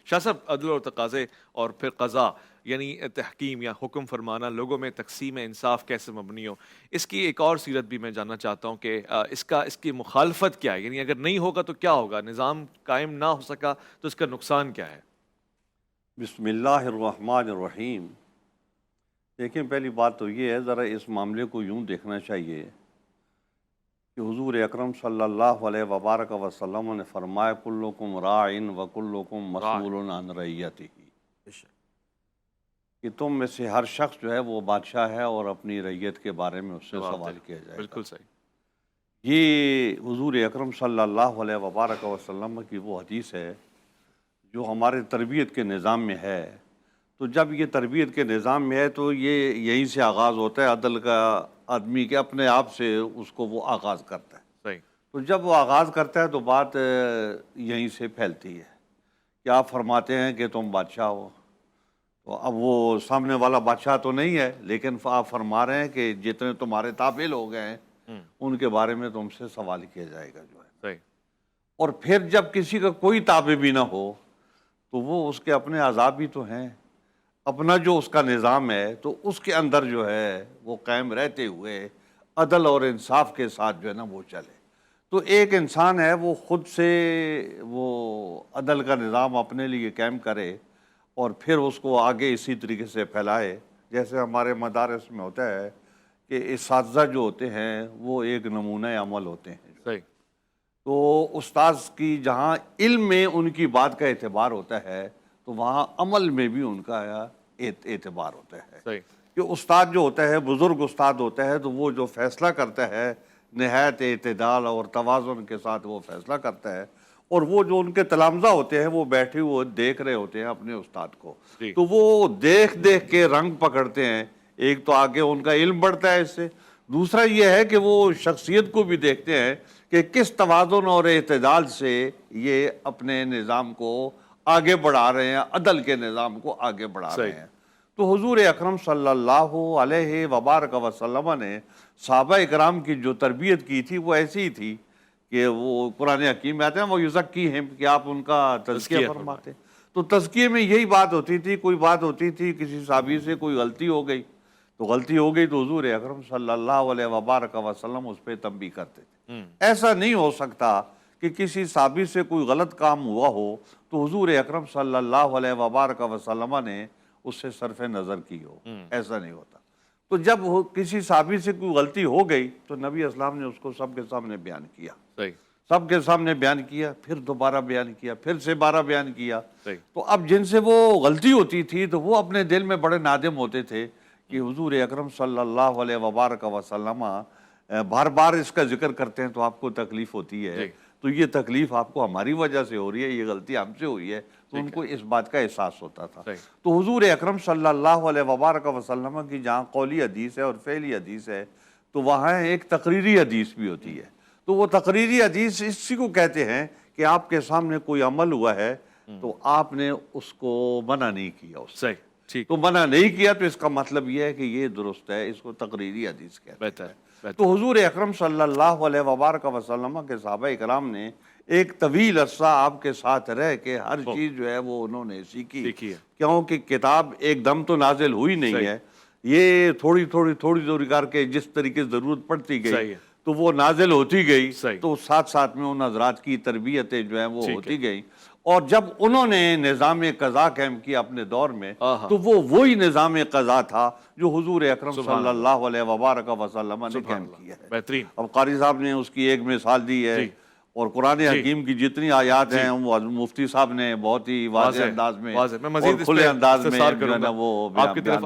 شاہ صاحب، عدل اور تقاضے اور پھر قضا یعنی تحکیم یا حکم فرمانا لوگوں میں تقسیم انصاف کیسے مبنی ہو، اس کی ایک اور سیرت بھی میں جاننا چاہتا ہوں کہ اس کی مخالفت کیا ہے، یعنی اگر نہیں ہوگا تو کیا ہوگا، نظام قائم نہ ہو سکا تو اس کا نقصان کیا ہے؟ بسم اللہ الرحمن الرحیم۔ دیکھیں، پہلی بات تو یہ ہے، ذرا اس معاملے کو یوں دیکھنا چاہیے کہ حضور اکرم صلی اللہ علیہ وبارک وسلم نے فرمایا کلکم راعٍ وکلکم مسئول عن رعیتہ، کہ تم میں سے ہر شخص جو ہے وہ بادشاہ ہے اور اپنی رعیت کے بارے میں اس سے سوال کیا جائے گا۔ بالکل صحیح۔ یہ حضور اکرم صلی اللہ علیہ وبارک وسلم کی وہ حدیث ہے جو ہمارے تربیت کے نظام میں ہے۔ تو جب یہ تربیت کے نظام میں ہے تو یہ یہیں سے آغاز ہوتا ہے، عدل کا آدمی کے اپنے آپ سے اس کو وہ آغاز کرتا ہے۔ صحیح۔ تو جب وہ آغاز کرتا ہے تو بات یہیں سے پھیلتی ہے کہ آپ فرماتے ہیں کہ تم بادشاہ ہو، تو اب وہ سامنے والا بادشاہ تو نہیں ہے، لیکن آپ فرما رہے ہیں کہ جتنے تمہارے تابع لوگ ہیں ان کے بارے میں تم سے سوال کیا جائے گا جو ہے۔ صحیح۔ اور پھر جب کسی کا کوئی تابع بھی نہ ہو تو وہ اس کے اپنے عذاب بھی تو ہیں، اپنا جو اس کا نظام ہے تو اس کے اندر جو ہے وہ قائم رہتے ہوئے عدل اور انصاف کے ساتھ جو ہے نا وہ چلے۔ تو ایک انسان ہے وہ خود سے وہ عدل کا نظام اپنے لیے قائم کرے اور پھر اس کو آگے اسی طریقے سے پھیلائے، جیسے ہمارے مدارس میں ہوتا ہے کہ اساتذہ جو ہوتے ہیں وہ ایک نمونہ عمل ہوتے ہیں۔ صحیح۔ تو استاذ کی جہاں علم میں ان کی بات کا اعتبار ہوتا ہے تو وہاں عمل میں بھی ان کا اعتبار ہوتا ہے۔ صحیح۔ کہ استاد جو ہوتا ہے، بزرگ استاد ہوتا ہے، تو وہ جو فیصلہ کرتا ہے نہایت اعتدال اور توازن کے ساتھ وہ فیصلہ کرتا ہے، اور وہ جو ان کے تلامذہ ہوتے ہیں وہ بیٹھے ہوئے دیکھ رہے ہوتے ہیں اپنے استاد کو، تو وہ دیکھ دیکھ کے رنگ پکڑتے ہیں۔ ایک تو آگے ان کا علم بڑھتا ہے اس سے، دوسرا یہ ہے کہ وہ شخصیت کو بھی دیکھتے ہیں کہ کس توازن اور اعتدال سے یہ اپنے نظام کو آگے بڑھا رہے ہیں، عدل کے نظام کو آگے بڑھا رہے ہیں۔ تو حضور اکرم صلی اللہ علیہ وبارک وسلم نے صحابہ اکرام کی جو تربیت کی تھی وہ ایسی ہی تھی کہ وہ قرآن حکیم میں آتے ہیں وہ یزکیہم، کہ آپ ان کا تزکیہ فرماتے۔ تو تزکیے میں یہی بات ہوتی تھی، کوئی بات ہوتی تھی کسی صحابی سے کوئی غلطی ہو گئی تو حضور اکرم صلی اللہ علیہ وبارک وسلم اس پہ تنبیہ کرتے تھے۔ ایسا نہیں ہو سکتا کہ کسی صحابی سے کوئی غلط کام ہوا ہو تو حضور اکرم صلی اللہ علیہ وبارک وسلم نے اس سے صرف نظر کی ہو، ایسا نہیں ہوتا۔ تو جب کسی صحابی سے کوئی غلطی ہو گئی تو نبی اسلام نے اس کو سب کے سامنے بیان کیا، سب کے سامنے بیان کیا، پھر دوبارہ بیان کیا، پھر سے 12 بیان کیا۔ تو اب جن سے وہ غلطی ہوتی تھی تو وہ اپنے دل میں بڑے نادم ہوتے تھے کہ حضور اکرم صلی اللہ علیہ وبارک وسلم بار بار اس کا ذکر کرتے ہیں تو آپ کو تکلیف ہوتی ہے، تو یہ تکلیف آپ کو ہماری وجہ سے ہو رہی ہے، یہ غلطی ہم سے ہوئی ہے، تو ان کو اس بات کا احساس ہوتا تھا۔ تو حضور اکرم صلی اللہ علیہ وبارک وسلم کی جہاں قولی حدیث ہے اور فعلی حدیث ہے تو وہاں ایک تقریری حدیث بھی ہوتی ہے۔ تو وہ تقریری حدیث اسی کو کہتے ہیں کہ آپ کے سامنے کوئی عمل ہوا ہے تو آپ نے اس کو منع نہیں کیا، اس سے تو منع نہیں کیا تو اس کا مطلب یہ ہے کہ یہ درست ہے، اس کو تقریری حدیث کہتے ہیں۔ تو حضور اکرم صلی اللہ علیہ وبارک وسلم کے صحابہ اکرام نے ایک طویل عرصہ آپ کے ساتھ رہ کے ہر چیز جو ہے وہ انہوں نے سیکھی، کیونکہ کتاب ایک دم تو نازل ہوئی نہیں ہے، یہ تھوڑی تھوڑی کر کے جس طریقے سے ضرورت پڑتی گئی تو وہ نازل ہوتی گئی، تو ساتھ ساتھ میں ان حضرات کی تربیتیں جو ہیں وہ ہوتی گئیں، اور جب انہوں نے نظام قضا قائم کیا اپنے دور میں تو وہ وہی نظام قضا تھا جو حضور اکرم صلی اللہ علیہ وبارک وسلم نے قائم کیا ہے۔ اب قاری صاحب نے اس کی ایک مثال دی ہے، اور قرآن حکیم کی جتنی آیات ہیں وہ مفتی صاحب نے بہت ہی واضح انداز میں اور کھلے انداز میں جو ہے نا وہ بیان